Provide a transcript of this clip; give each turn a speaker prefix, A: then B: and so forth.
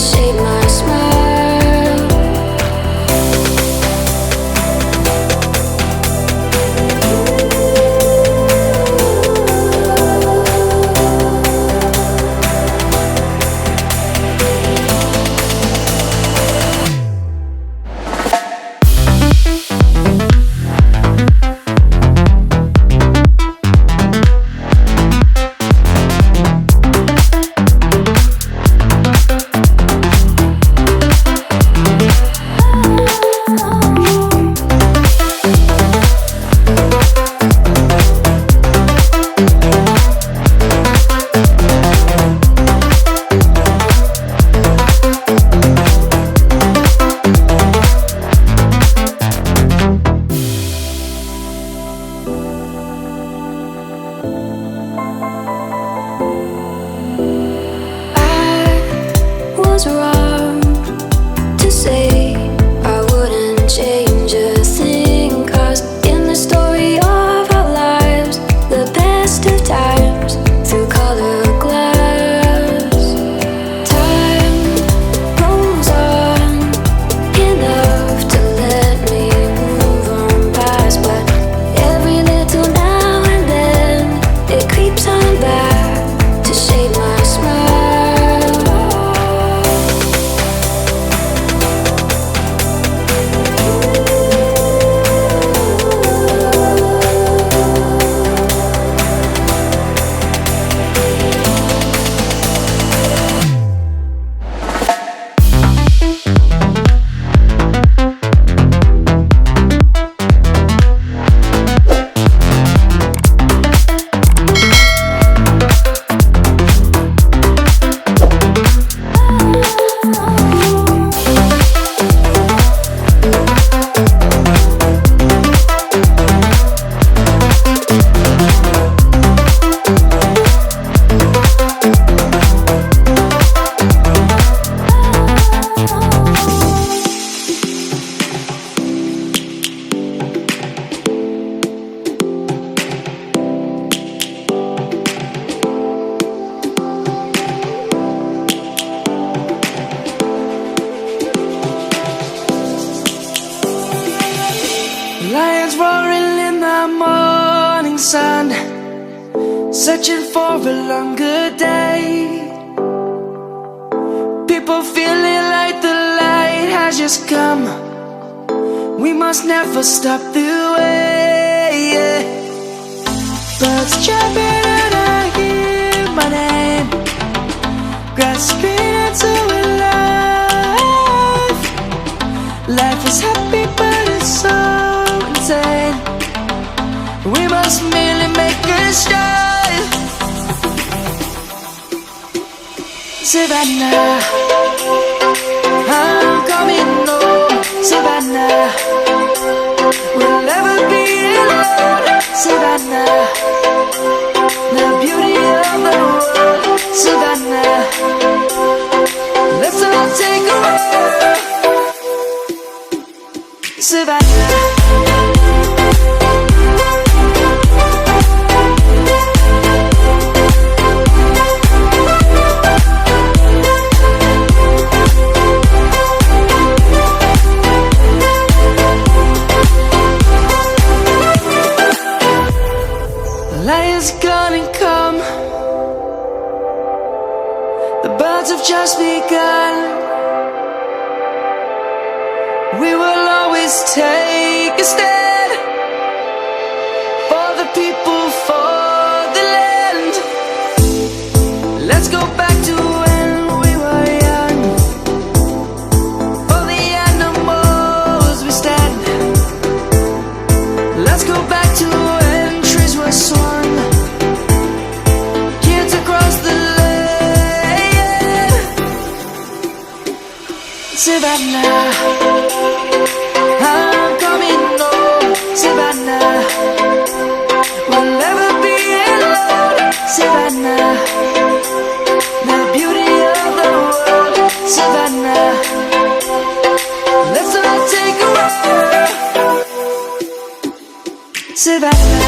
A: shade my smile. Wrong to say I wouldn't change a thing, 'cause in the story of our lives, the best of times through color glass, time rolls on enough to let me move on past, but every little now and then it creeps on back to shade my smile.
B: Lions roaring in the morning sun, searching for a longer day. People feeling like the light has just come. We must never stop the way. Birds chirping and I hear my name, grasping into a life. Life is happy but it's so insane. We must merely make a start. Savannah, I'm coming home. Savannah, we'll never be alone. Savannah, the beauty of the world. Savannah, let's all take a ride. Savannah. Lion's gonna come. The birds have just begun. We will always take a stand for the people, for the land. Let's go back to when we were young. For the animals we stand. Let's go back to when trees were swung. Kids across the land. Savannah, I'm coming home. Savannah, we'll never be alone. Savannah, the beauty of the world. Savannah, let's all take a ride. Savannah.